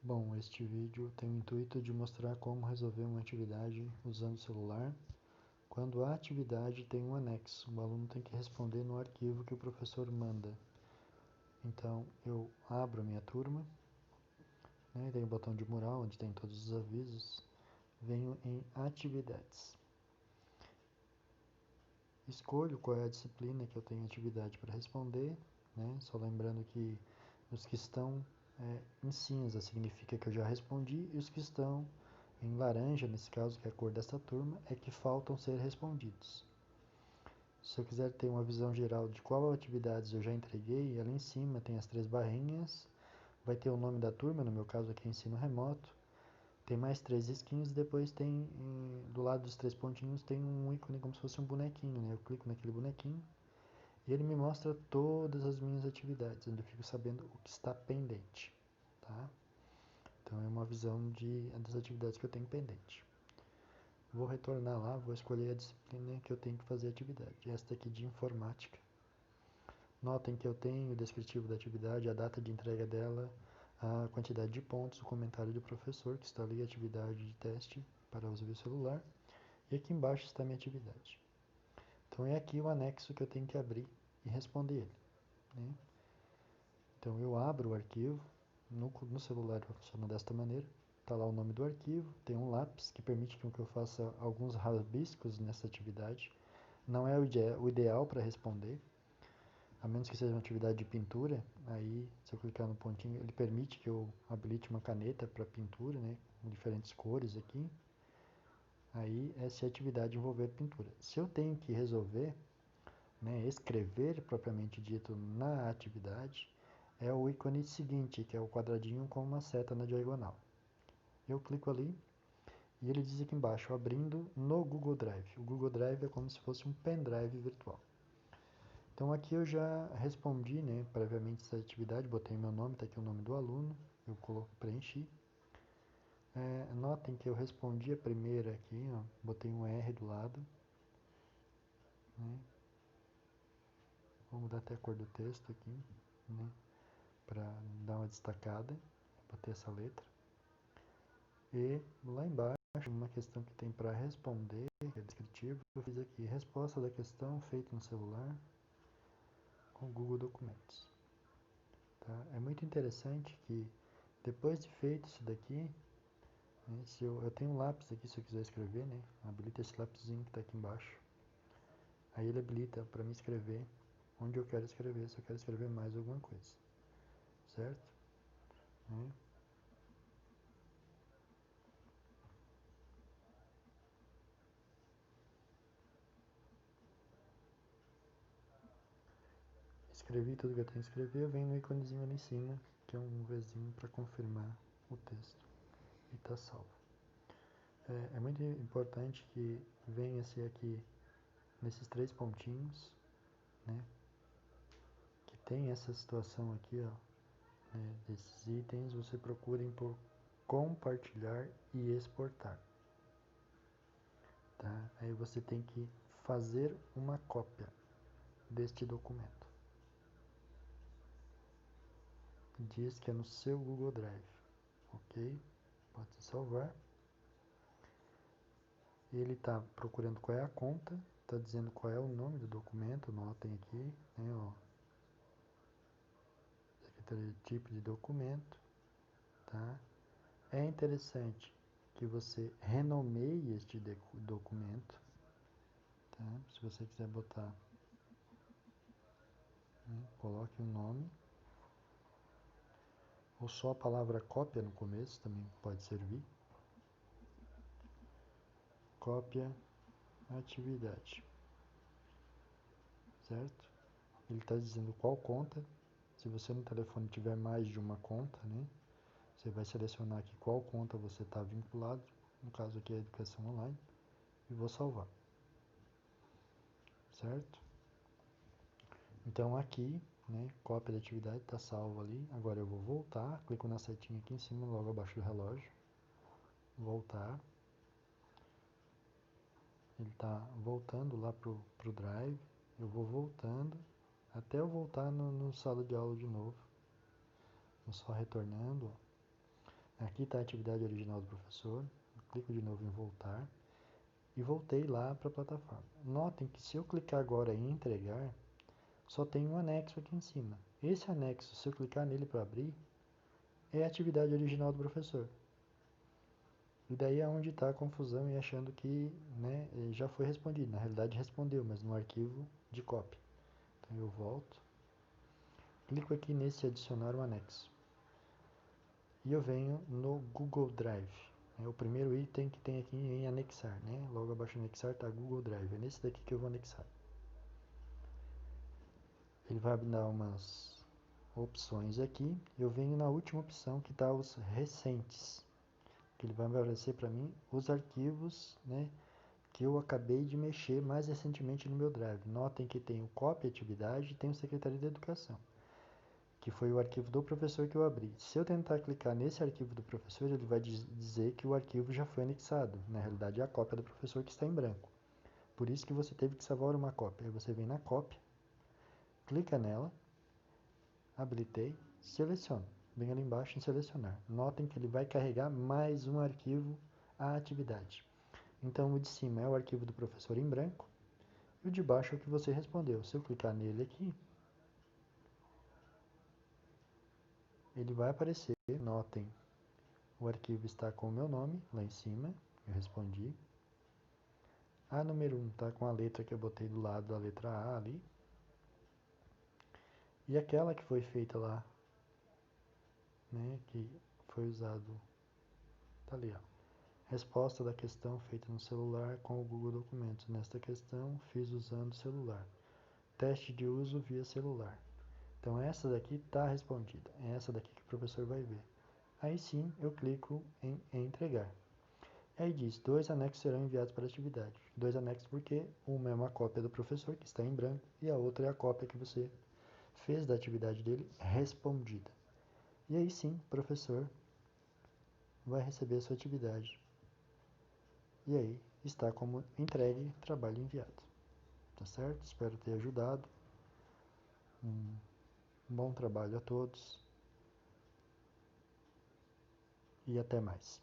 Bom, este vídeo tem o intuito de mostrar como resolver uma atividade usando o celular. Quando a atividade tem um anexo, o aluno tem que responder no arquivo que o professor manda. Então, eu abro a minha turma, né, tem o botão de mural, onde tem todos os avisos, venho em atividades. Escolho qual é a disciplina que eu tenho atividade para responder, né, só lembrando que os que estão em cinza significa que eu já respondi, e os que estão em laranja, nesse caso, que é a cor desta turma, é que faltam ser respondidos. Se eu quiser ter uma visão geral de qual atividades eu já entreguei, ali em cima tem as 3 barrinhas, vai ter o nome da turma, no meu caso aqui é ensino remoto, tem mais 3 risquinhos e depois tem, do lado dos 3 pontinhos, tem um ícone como se fosse um bonequinho, né? Eu clico naquele bonequinho e ele me mostra todas as minhas atividades, onde eu fico sabendo o que está pendente, tá? Então é uma visão das atividades que eu tenho pendente. Vou retornar lá, vou escolher a disciplina que eu tenho que fazer atividade. Esta aqui de informática. Notem que eu tenho o descritivo da atividade, a data de entrega dela, a quantidade de pontos, o comentário do professor, que está ali, a atividade de teste para uso do celular. E aqui embaixo está a minha atividade. Então é aqui o anexo que eu tenho que abrir e responder ele, né? Então eu abro o arquivo, no celular funciona desta maneira. Está lá o nome do arquivo, tem um lápis que permite que eu faça alguns rabiscos nessa atividade. Não é o ideal para responder, a menos que seja uma atividade de pintura. Aí, se eu clicar no pontinho, ele permite que eu habilite uma caneta para pintura, né, com diferentes cores aqui. Aí, essa é a atividade envolver pintura. Se eu tenho que resolver, né, escrever propriamente dito na atividade, é o ícone seguinte, que é o quadradinho com uma seta na diagonal. Eu clico ali e ele diz aqui embaixo, abrindo no Google Drive. O Google Drive é como se fosse um pendrive virtual. Então aqui eu já respondi, né, previamente essa atividade, botei meu nome, está aqui o nome do aluno, eu preenchi. Notem que eu respondi a primeira aqui, ó, botei um R do lado, né. Vou mudar até a cor do texto aqui, né, para dar uma destacada, botei essa letra. E lá embaixo, uma questão que tem para responder, que é descritivo, eu fiz aqui, resposta da questão feita no celular com Google Documentos. Tá? É muito interessante que depois de feito isso daqui, né, se eu tenho um lápis aqui, se eu quiser escrever, né, habilita esse lápisinho que está aqui embaixo. Aí ele habilita para mim escrever onde eu quero escrever, se eu quero escrever mais alguma coisa, certo? Né? Escrevi tudo que eu tenho que escrever, vem no íconezinho ali em cima, que é um Vzinho para confirmar o texto. E está salvo. É muito importante que venha-se aqui nesses 3 pontinhos, né, que tem essa situação aqui, ó, né, desses itens, você procurem por compartilhar e exportar. Tá? Aí você tem que fazer uma cópia deste documento. Diz que é no seu Google Drive, ok? Pode salvar. Ele está procurando qual é a conta, está dizendo qual é o nome do documento, notem aqui, né, ó, Secretaria de Tipo de Documento, tá? É interessante que você renomeie este documento, tá? Se você quiser botar, né, coloque um nome, ou só a palavra cópia no começo também pode servir. Cópia atividade, certo? Ele está dizendo qual conta. Se você no telefone tiver mais de uma conta, né, você vai selecionar aqui qual conta você está vinculado, no caso aqui é a educação online, e vou salvar, certo? Então aqui, né, cópia da atividade está salvo ali. Agora eu vou voltar, clico na setinha aqui em cima, logo abaixo do relógio, voltar. Ele está voltando lá pro Drive, eu vou voltando, até eu voltar no sala de aula de novo. Vou só retornando, ó. Aqui está a atividade original do professor. Eu clico de novo em voltar e voltei lá para a plataforma. Notem que se eu clicar agora em entregar, só tem um anexo aqui em cima. Esse anexo, se eu clicar nele para abrir, é a atividade original do professor. E daí é onde está a confusão e achando que, né, já foi respondido. Na realidade respondeu, mas no arquivo de cópia. Então eu volto, clico aqui nesse adicionar o anexo. E eu venho no Google Drive. É o primeiro item que tem aqui em anexar, né? Logo abaixo de anexar está Google Drive. É nesse daqui que eu vou anexar. Ele vai me dar umas opções aqui. Eu venho na última opção que está os recentes. Que ele vai aparecer para mim os arquivos, né, que eu acabei de mexer mais recentemente no meu Drive. Notem que tem o cópia atividade e tem o Secretaria de Educação, que foi o arquivo do professor que eu abri. Se eu tentar clicar nesse arquivo do professor, ele vai dizer que o arquivo já foi anexado. Na realidade, é a cópia do professor que está em branco. Por isso que você teve que salvar uma cópia. Aí você vem na cópia, clica nela, habilitei, seleciona. Vem ali embaixo em selecionar. Notem que ele vai carregar mais um arquivo à atividade. Então, o de cima é o arquivo do professor em branco e o de baixo é o que você respondeu. Se eu clicar nele aqui, ele vai aparecer. Notem, o arquivo está com o meu nome lá em cima, eu respondi. A número 1 está com a letra que eu botei do lado da letra A ali. E aquela que foi feita lá, né, que foi usado, tá ali, ó. Resposta da questão feita no celular com o Google Documentos. Nesta questão, fiz usando o celular. Teste de uso via celular. Então, essa daqui está respondida. É essa daqui que o professor vai ver. Aí sim, eu clico em entregar. Aí diz, 2 anexos serão enviados para a atividade. 2 anexos porque uma é uma cópia do professor, que está em branco, e a outra é a cópia que você fez da atividade dele respondida. E aí sim, o professor vai receber a sua atividade. E aí está como entregue, trabalho enviado. Tá certo? Espero ter ajudado. Um bom trabalho a todos. E até mais.